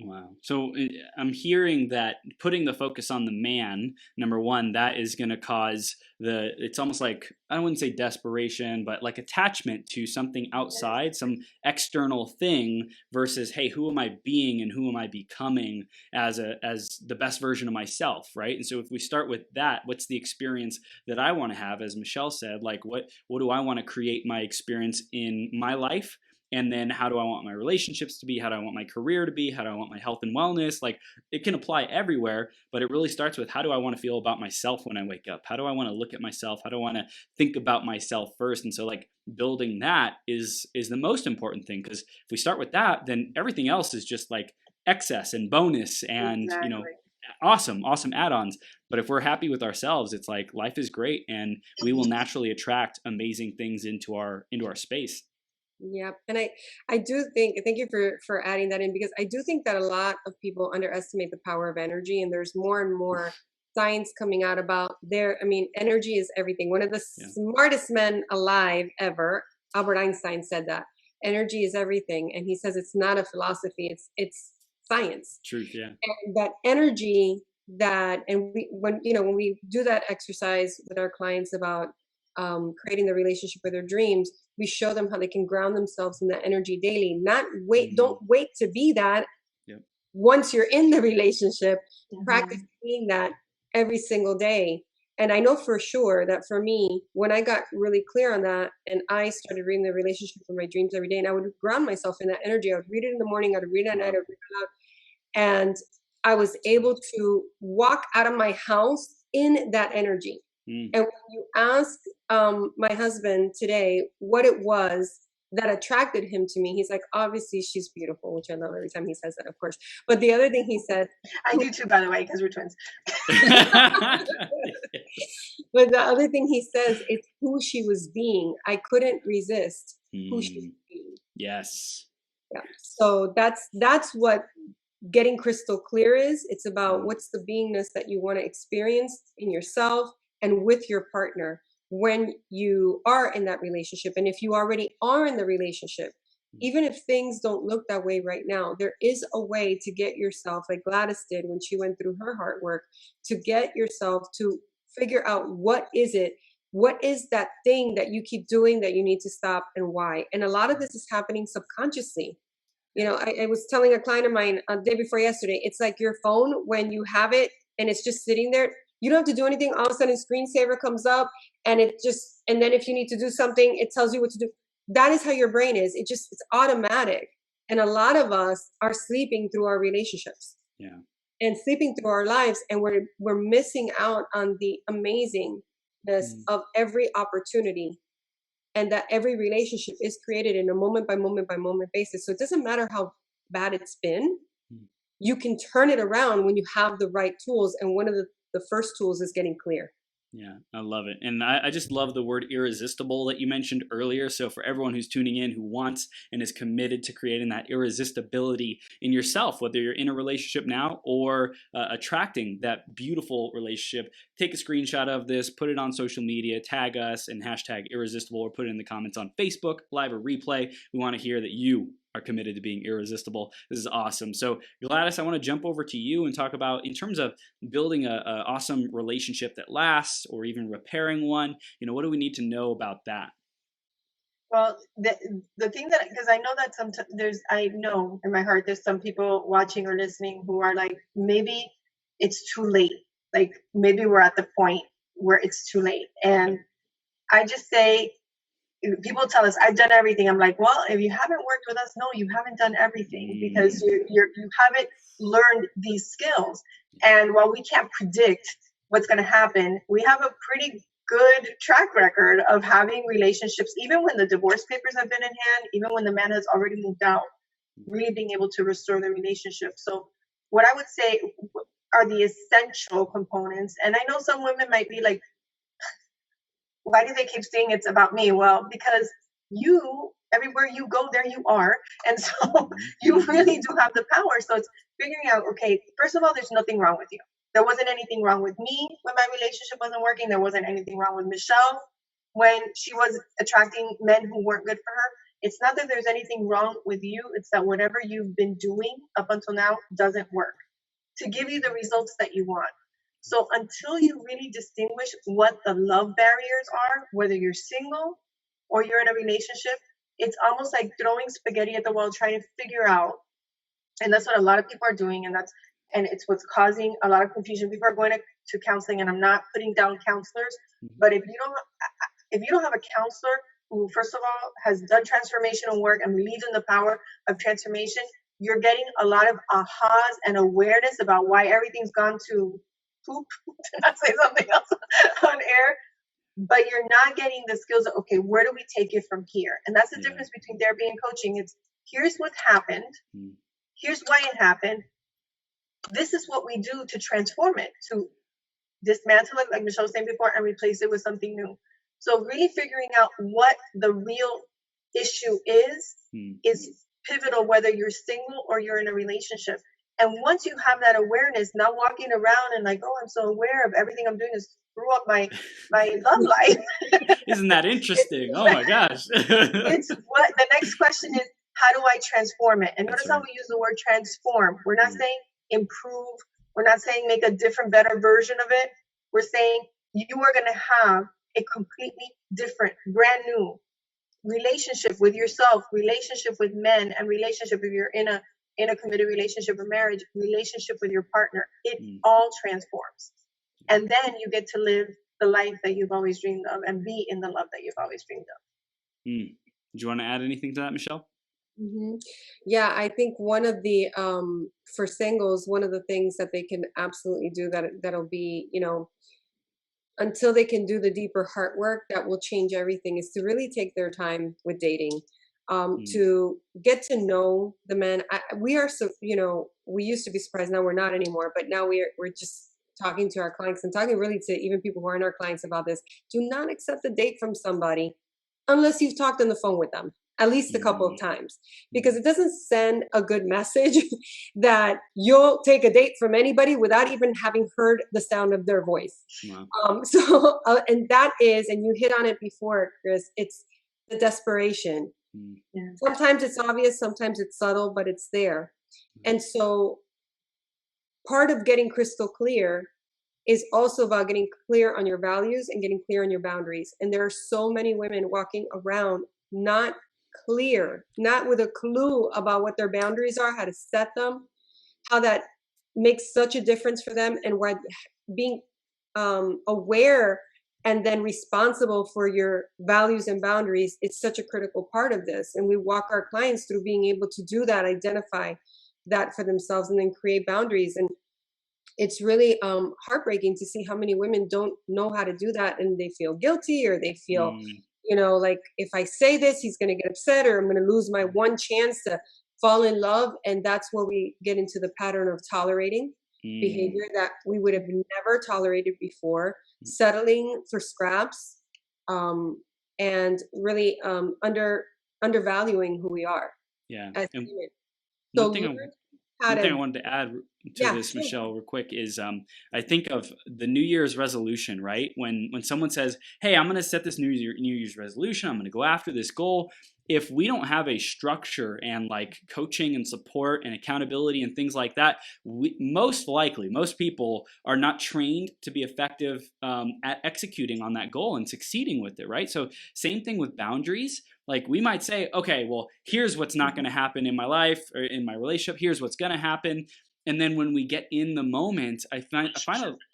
Speaker 1: Wow. So I'm hearing that putting the focus on the man, number one, that is going to cause it's almost like, I wouldn't say desperation, but like attachment to something outside, some external thing versus, hey, who am I being and who am I becoming as the best version of myself, right? And so if we start with that, what's the experience that I want to have, as Michelle said, like what do I want to create my experience in my life? And then how do I want my relationships to be? How do I want my career to be? How do I want my health and wellness? Like, it can apply everywhere, but it really starts with, how do I want to feel about myself when I wake up? How do I want to look at myself? How do I want to think about myself first? And so, like, building that is the most important thing, because if we start with that, then everything else is just like excess and bonus and
Speaker 2: Exactly.
Speaker 1: awesome add-ons. But if we're happy with ourselves, it's like life is great, and we will naturally attract amazing things into our space.
Speaker 3: Yeah. And I do think, thank you for adding that in, because I do think that a lot of people underestimate the power of energy, and there's more and more science coming out about energy is everything. One of the smartest men alive ever, Albert Einstein, said that energy is everything. And he says it's not a philosophy, it's science.
Speaker 1: Truth, yeah.
Speaker 3: And that energy when we do that exercise with our clients about creating the relationship with their dreams, we show them how they can ground themselves in that energy daily. Don't wait to be that.
Speaker 1: Yep.
Speaker 3: Once you're in the relationship, practice being that every single day. And I know for sure that for me, when I got really clear on that, and I started reading the relationship for my dreams every day, and I would ground myself in that energy. I would read it in the morning, I'd read it at night, I'd read it out. And I was able to walk out of my house in that energy. And when you ask my husband today what it was that attracted him to me, he's like, obviously she's beautiful, which I love every time he says that, of course. But the other thing he said,
Speaker 2: I do too, by the way, because we're twins.
Speaker 3: But the other thing he says is who she was being. I couldn't resist who she was being.
Speaker 1: Yes.
Speaker 3: Yeah. So that's what getting crystal clear is. It's about what's the beingness that you want to experience in yourself and with your partner when you are in that relationship. And if you already are in the relationship, even if things don't look that way right now, there is a way to get yourself, like Gladys did when she went through her heart work, to get yourself to figure out what is that thing that you keep doing that you need to stop, and why. And a lot of this is happening subconsciously. I was telling a client of mine the day before yesterday, it's like your phone, when you have it and it's just sitting there, you don't have to do anything. All of a sudden, screensaver comes up, and then if you need to do something, it tells you what to do. That is how your brain is. It's automatic. And a lot of us are sleeping through our relationships.
Speaker 1: Yeah.
Speaker 3: And sleeping through our lives, and we're missing out on the amazingness of every opportunity. And that every relationship is created in a moment by moment by moment basis. So it doesn't matter how bad it's been. You can turn it around when you have the right tools. And one of the first tools is getting clear.
Speaker 1: Yeah, I love it. And I just love the word irresistible that you mentioned earlier. So for everyone who's tuning in, who wants and is committed to creating that irresistibility in yourself, whether you're in a relationship now or attracting that beautiful relationship, take a screenshot of this, put it on social media, tag us and hashtag irresistible, or put it in the comments on Facebook, live or replay. We want to hear that you are committed to being irresistible. This is awesome. So Gladys, I want to jump over to you and talk about, in terms of building a awesome relationship that lasts, or even repairing one, what do we need to know about that?
Speaker 2: Well, the thing that, because I know that I know in my heart there's some people watching or listening who are like, maybe it's too late. Like, maybe we're at the point where it's too late. And I just say, people tell us, I've done everything. I'm like, well, if you haven't worked with us, no, you haven't done everything, because you haven't learned these skills. And while we can't predict what's going to happen, we have a pretty good track record of having relationships, even when the divorce papers have been in hand, even when the man has already moved out, really being able to restore the relationship. So what I would say are the essential components. And I know some women might be like, why do they keep saying it's about me? Well, because everywhere you go, there you are. And so you really do have the power. So it's figuring out, okay, first of all, there's nothing wrong with you. There wasn't anything wrong with me when my relationship wasn't working. There wasn't anything wrong with Michelle when she was attracting men who weren't good for her. It's not that there's anything wrong with you. It's that whatever you've been doing up until now doesn't work to give you the results that you want. So until you really distinguish what the love barriers are, whether you're single or you're in a relationship, it's almost like throwing spaghetti at the wall, trying to figure out. And that's what a lot of people are doing. And it's what's causing a lot of confusion. People are going to counseling, and I'm not putting down counselors, but if you don't have a counselor who, first of all, has done transformational work and believes in the power of transformation, you're getting a lot of ahas and awareness about why everything's gone to poop, to not say something else on air. But you're not getting the skills of, okay, where do we take it from here? And that's the difference between therapy and coaching. It's here's what happened. Here's why it happened. This is what we do to transform it, to dismantle it, like Michelle was saying before, and replace it with something new. So really figuring out what the real issue is pivotal, whether you're single or you're in a relationship. And once you have that awareness, not walking around and like, oh, I'm so aware of everything I'm doing to screw up my love life.
Speaker 1: Isn't that interesting? Oh my gosh.
Speaker 2: It's what the next question is, how do I transform it? And notice
Speaker 1: right.
Speaker 2: how we use the word transform. We're not saying improve. We're not saying make a different, better version of it. We're saying you are going to have a completely different, brand new relationship with yourself, relationship with men, and relationship if you're in a committed relationship or marriage, relationship with your partner. It all transforms. And then you get to live the life that you've always dreamed of and be in the love that you've always dreamed of.
Speaker 1: Do you want to add anything to that, Michelle?
Speaker 3: Yeah, I think one of the for singles, one of the things that they can absolutely do that'll be, until they can do the deeper heart work that will change everything, is to really take their time with dating, to get to know the men. We are so, we used to be surprised, now we're not anymore, but now we're just talking to our clients and talking really to even people who aren't our clients about this. Do not accept a date from somebody unless you've talked on the phone with them at least a couple of times, because it doesn't send a good message that you'll take a date from anybody without even having heard the sound of their voice.
Speaker 1: Wow.
Speaker 3: And that is, and you hit on it before, Chris, it's the desperation. Sometimes it's obvious, sometimes it's subtle, but it's there. And so part of getting crystal clear is also about getting clear on your values and getting clear on your boundaries. And there are so many women walking around not clear, not with a clue about what their boundaries are, how to set them, how that makes such a difference for them, and why being aware and then responsible for your values and boundaries is such a critical part of this. And we walk our clients through being able to do that, identify that for themselves, and then create boundaries. And it's really heartbreaking to see how many women don't know how to do that, and they feel guilty, or they feel like, if I say this, he's going to get upset, or I'm going to lose my one chance to fall in love. And that's where we get into the pattern of tolerating behavior that we would have never tolerated before, settling for scraps, and really undervaluing who we are.
Speaker 1: Yeah.
Speaker 3: As
Speaker 1: and
Speaker 3: women.
Speaker 1: One thing I wanted to add to this, Michelle, real quick, is I think of the New Year's resolution, right? When someone says, hey, I'm going to set this New Year's resolution, I'm going to go after this goal. If we don't have a structure and like coaching and support and accountability and things like that, most people are not trained to be effective at executing on that goal and succeeding with it, right? So same thing with boundaries. Like we might say, okay, well, here's what's not going to happen in my life or in my relationship. Here's what's going to happen. And then when we get in the moment, I find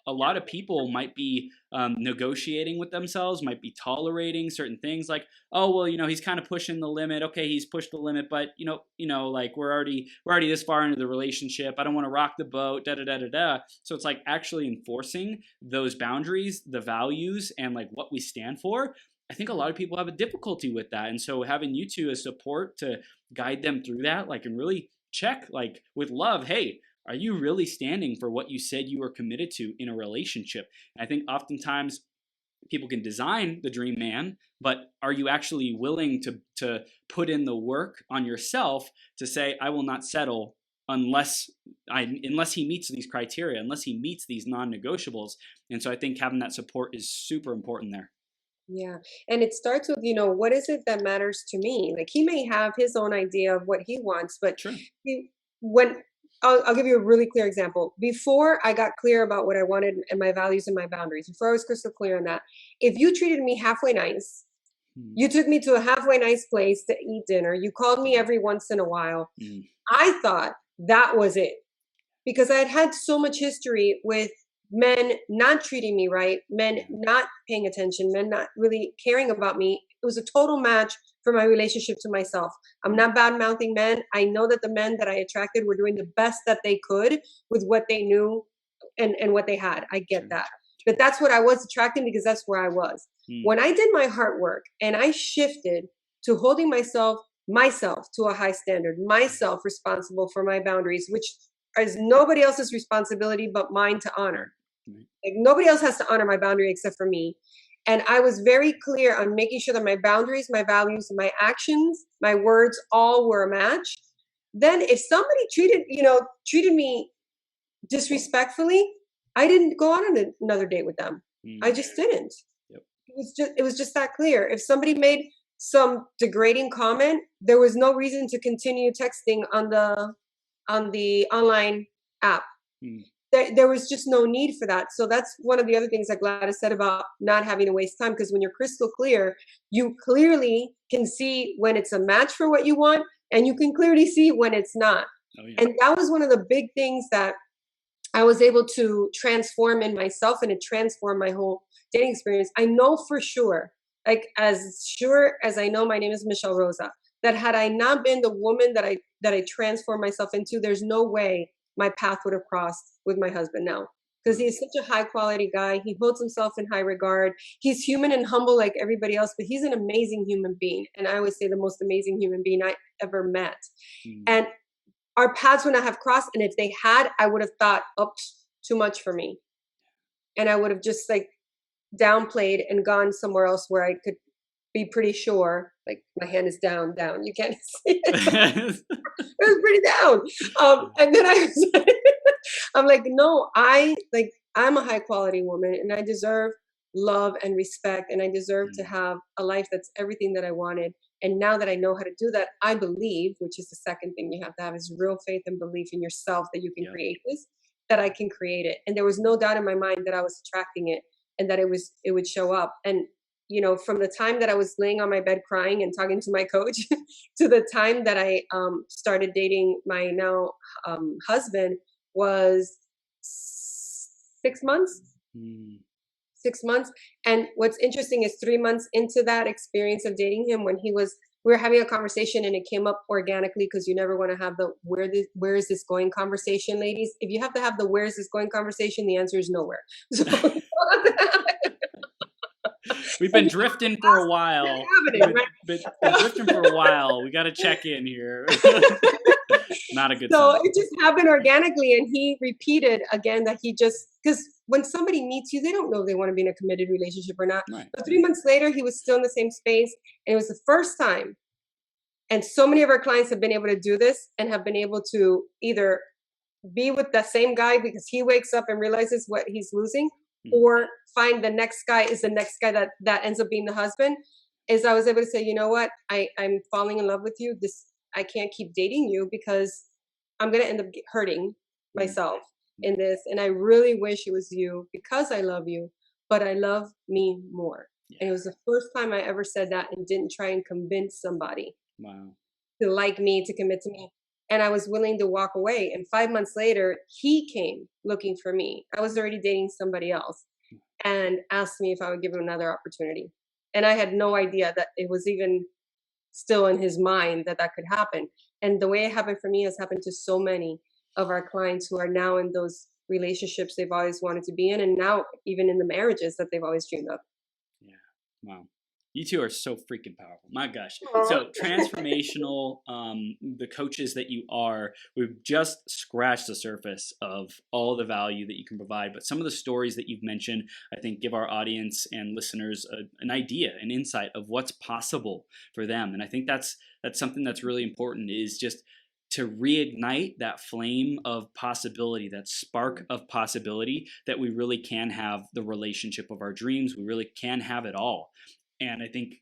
Speaker 1: a lot of people might be negotiating with themselves, might be tolerating certain things, like, oh, well, he's kind of pushing the limit. Okay, he's pushed the limit, but like we're already this far into the relationship. I don't want to rock the boat. Da da da da da. So it's like actually enforcing those boundaries, the values, and like what we stand for. I think a lot of people have a difficulty with that, and so having you two as support to guide them through that, like, and really check, like, with love, hey, are you really standing for what you said you were committed to in a relationship? And I think oftentimes people can design the dream man, but are you actually willing to put in the work on yourself to say, I will not settle unless he meets these criteria, unless he meets these non-negotiables? And so I think having that support is super important there.
Speaker 3: Yeah. And it starts with, what is it that matters to me? Like, he may have his own idea of what he wants, but
Speaker 1: Sure.
Speaker 3: I'll give you a really clear example. Before I got clear about what I wanted and my values and my boundaries, before I was crystal clear on that, if you treated me halfway nice, you took me to a halfway nice place to eat dinner, you called me every once in a while, I thought that was it. Because I had had so much history with men not treating me right, men not paying attention, men not really caring about me was a total match for my relationship to myself. I'm not bad-mouthing men. I know that the men that I attracted were doing the best that they could with what they knew and what they had. I get that. But that's what I was attracting because that's where I was. When I did my heart work and I shifted to holding myself to a high standard, myself responsible for my boundaries, which is nobody else's responsibility but mine to honor. Like nobody else has to honor my boundary except for me. And I was very clear on making sure that my boundaries, my values, my actions, my words all were a match. Then if somebody treated me disrespectfully, I didn't go on another date with them. I just didn't.
Speaker 1: Yep.
Speaker 3: It was just that clear. If somebody made some degrading comment, there was no reason to continue texting on the online app. There was just no need for that. So that's one of the other things that Gladys said about not having to waste time, because when you're crystal clear, you clearly can see when it's a match for what you want, and you can clearly see when it's not. Oh, yeah. And that was one of the big things that I was able to transform in myself, and it transformed my whole dating experience. I know for sure, like as sure as I know my name is Michelle Roza, that had I not been the woman that I transformed myself into, there's no way my path would have crossed with my husband now, because he's such a high quality guy. He holds himself in high regard. He's human and humble like everybody else, but he's an amazing human being. And I always say the most amazing human being I ever met. And our paths would not have crossed. And if they had, I would have thought, oh, too much for me. And I would have just like downplayed and gone somewhere else where I could be pretty sure, like my hand is down. You can't see it. It was pretty down. And then I'm like, no, I'm a high quality woman, and I deserve love and respect, and I deserve to have a life that's everything that I wanted. And now that I know how to do that, I believe, which is the second thing you have to have, is real faith and belief in yourself that you can create this, that I can create it. And there was no doubt in my mind that I was attracting it and that it would show up. And you know, from the time that I was laying on my bed crying and talking to my coach to the time that I started dating my now husband was 6 months. 6 months. And what's interesting is 3 months into that experience of dating him, when we were having a conversation, and it came up organically, because you never want to have the where is this going conversation, ladies. If you have to have the where is this going conversation, the answer is nowhere. So
Speaker 1: we've been drifting for a while. Been drifting for a while. We got to check in here. Not a good sign.
Speaker 3: So it just happened organically, and he repeated again that because when somebody meets you, they don't know if they want to be in a committed relationship or not. Right. But 3 months later, he was still in the same space, and it was the first time. And so many of our clients have been able to do this and have been able to either be with the same guy because he wakes up and realizes what he's losing, or find the next guy is the next guy that ends up being the husband. Is I was able to say, you know what, I'm falling in love with you. I can't keep dating you because I'm going to end up hurting myself in this. And I really wish it was you because I love you, but I love me more. Yeah. And it was the first time I ever said that and didn't try and convince somebody to like me, to commit to me. And I was willing to walk away. And 5 months later, he came looking for me. I was already dating somebody else and asked me if I would give him another opportunity. And I had no idea that it was even still in his mind that could happen. And the way it happened for me has happened to so many of our clients who are now in those relationships they've always wanted to be in, and now even in the marriages that they've always dreamed of.
Speaker 1: Yeah. Wow. You two are so freaking powerful. My gosh. So transformational, the coaches that you are, we've just scratched the surface of all the value that you can provide. But some of the stories that you've mentioned, I think, give our audience and listeners an idea, an insight of what's possible for them. And I think that's something that's really important, is just to reignite that flame of possibility, that spark of possibility, that we really can have the relationship of our dreams. We really can have it all. And I think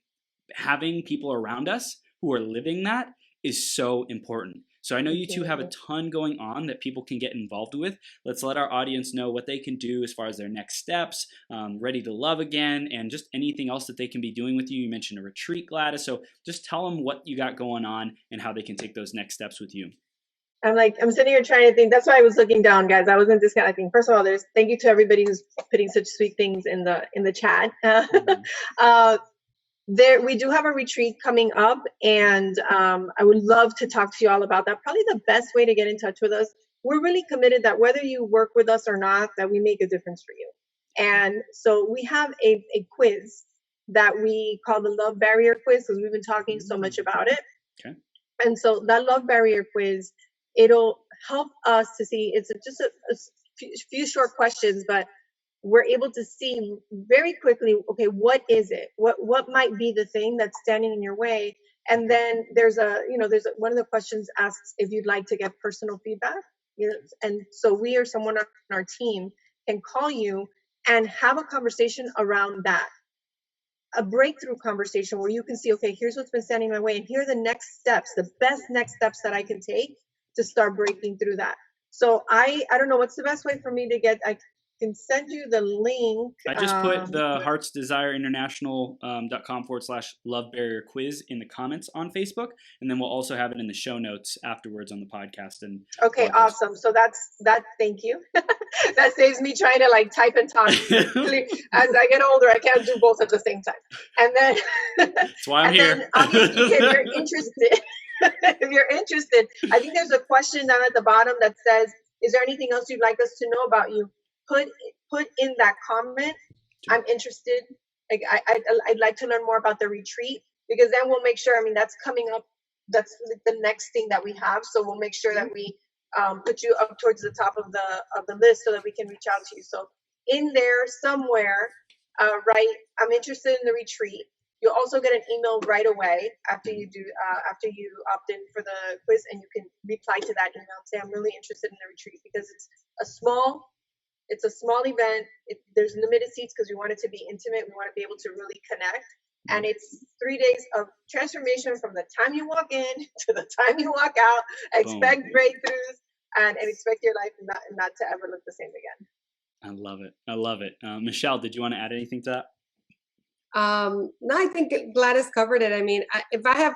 Speaker 1: having people around us who are living that is so important. So I know you two have a ton going on that people can get involved with. Let's let our audience know what they can do as far as their next steps, ready to love again, and just anything else that they can be doing with you. You mentioned a retreat, Gladys. So just tell them what you got going on and how they can take those next steps with you.
Speaker 2: I'm sitting here trying to think. That's why I was looking down, guys. I wasn't discounting. First of all, thank you to everybody who's putting such sweet things in the chat. we do have a retreat coming up, and I would love to talk to you all about that. Probably the best way to get in touch with us. We're really committed that whether you work with us or not, that we make a difference for you. And so we have a quiz that we call the Love Barrier Quiz, because we've been talking so much about it.
Speaker 1: Okay.
Speaker 2: And so that Love Barrier Quiz, it'll help us to see, it's just a few short questions, but we're able to see very quickly, okay, what is it? What might be the thing that's standing in your way? And then there's one of the questions asks if you'd like to get personal feedback. And so we or someone on our team can call you and have a conversation around that. A breakthrough conversation where you can see, okay, here's what's been standing in my way, and here are the next steps, the best next steps that I can take to start breaking through that. So I don't know what's the best way for me to get. I can send you the link.
Speaker 1: I just put the heartsdesireinternational.com/love barrier quiz in the comments on Facebook, and then we'll also have it in the show notes afterwards on the podcast. And
Speaker 2: okay, awesome. So that. Thank you. That saves me trying to like type and talk. As I get older, I can't do both at the same time. And then
Speaker 1: that's why I'm here.
Speaker 2: Then obviously, if you're interested. If you're interested, I think there's a question down at the bottom that says, is there anything else you'd like us to know about you? Put in that comment, I'm interested. Like I'd like to learn more about the retreat, because then we'll make sure, I mean, that's coming up. That's the next thing that we have. So we'll make sure that we put you up towards the top of the list so that we can reach out to you. So in there somewhere, right, I'm interested in the retreat. You'll also get an email right away after you opt in for the quiz, and you can reply to that email and say, I'm really interested in the retreat, because it's a small event. There's limited seats because we want it to be intimate. We want to be able to really connect. And it's 3 days of transformation from the time you walk in to the time you walk out. Expect breakthroughs and expect your life not to ever look the same again.
Speaker 1: I love it. I love it. Michelle, did you want to add anything to that?
Speaker 3: No, I think Gladys covered it. I mean, if I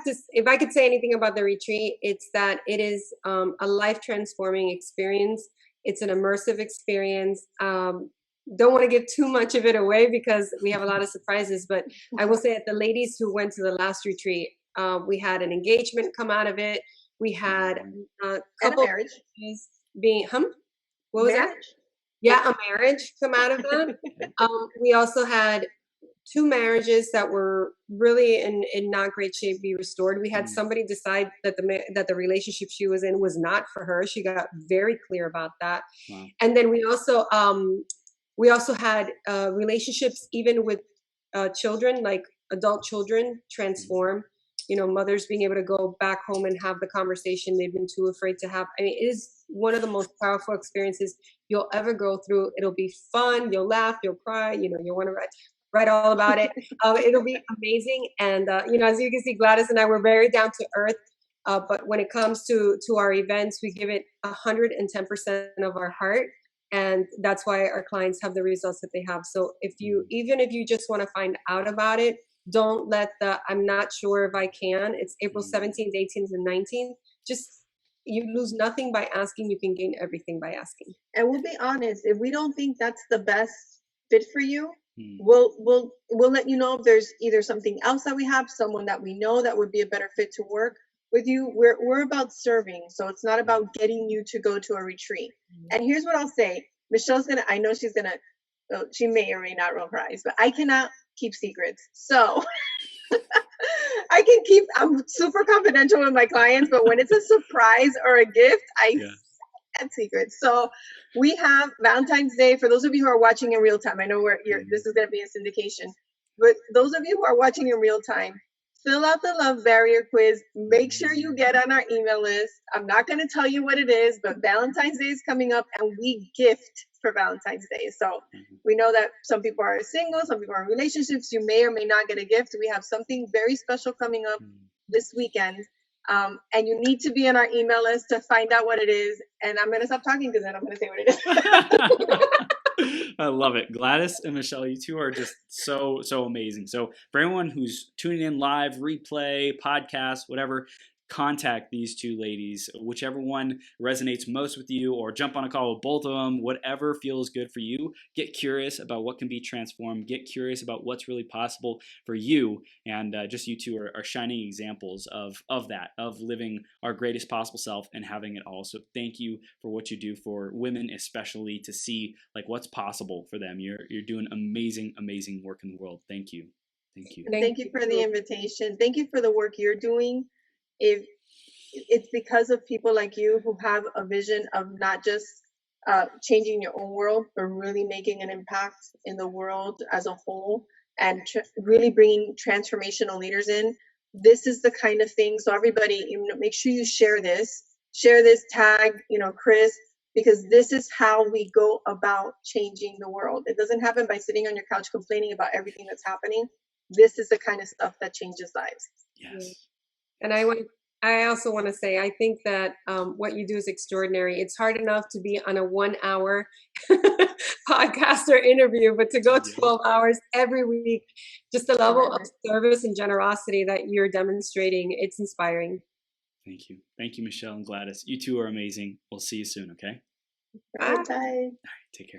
Speaker 3: could say anything about the retreat, it's that it is a life transforming experience. It's an immersive experience. Don't want to give too much of it away because we have a lot of surprises, but I will say that the ladies who went to the last retreat, we had an engagement come out of it. We had a couple
Speaker 2: and a marriage
Speaker 3: being, what was
Speaker 2: marriage.
Speaker 3: That? Yeah, a marriage come out of that. We also had 2 marriages that were really in not great shape be restored. We had somebody decide that the relationship she was in was not for her. She got very clear about that. Wow. And then we also had relationships even with children, like adult children, transform. You know, mothers being able to go back home and have the conversation they've been too afraid to have. I mean, it is one of the most powerful experiences you'll ever go through. It'll be fun. You'll laugh. You'll cry. You know, you'll want to write all about it. It'll be amazing. And, as you can see, Gladys and I were very down to earth. But when it comes to our events, we give it 110% of our heart. And that's why our clients have the results that they have. So even if you just want to find out about it, don't let I'm not sure if I can. It's April 17th, 18th, and 19th. Just, you lose nothing by asking. You can gain everything by asking.
Speaker 2: And we'll be honest, if we don't think that's the best fit for you, we'll let you know if there's either something else that we have, someone that we know that would be a better fit to work with you. We're about serving, so it's not about getting you to go to a retreat. And here's what I'll say: Michelle's she may or may not roll her eyes, but I cannot keep secrets. So I'm super confidential with my clients, but when it's a surprise or a gift, and secrets. So we have Valentine's Day. For those of you who are watching in real time, I know this is going to be a syndication, but those of you who are watching in real time, fill out the Love Barrier quiz. Make sure you get on our email list. I'm not going to tell you what it is, but Valentine's Day is coming up, and we gift for Valentine's Day. So we know that some people are single, some people are in relationships. You may or may not get a gift. We have something very special coming up this weekend. And you need to be on our email list to find out what it is. And I'm going to stop talking because then I'm going to say what it is.
Speaker 1: I love it. Gladys and Michelle, you two are just so amazing. So for everyone who's tuning in live, replay, podcast, whatever, contact these two ladies, whichever one resonates most with you, or jump on a call with both of them, whatever feels good for you. Get curious about what can be transformed. Get curious about what's really possible for you. And just you two are shining examples of that, of living our greatest possible self and having it all. So thank you for what you do for women, especially to see like what's possible for them. You're doing amazing, amazing work in the world. Thank you. Thank you.
Speaker 2: Thank you for the invitation. Thank you for the work you're doing. If it's because of people like you who have a vision of not just changing your own world, but really making an impact in the world as a whole, and really bringing transformational leaders in. This is the kind of thing. So everybody, make sure you share this, tag, Chris, because this is how we go about changing the world. It doesn't happen by sitting on your couch complaining about everything that's happening. This is the kind of stuff that changes lives.
Speaker 1: Yes.
Speaker 3: And I also want to say, I think that what you do is extraordinary. It's hard enough to be on a 1 hour podcast or interview, but to go 12 hours every week, just the level of service and generosity that you're demonstrating, it's inspiring.
Speaker 1: Thank you. Thank you, Michelle and Gladys. You two are amazing. We'll see you soon, okay?
Speaker 2: Bye.
Speaker 1: All right, take care.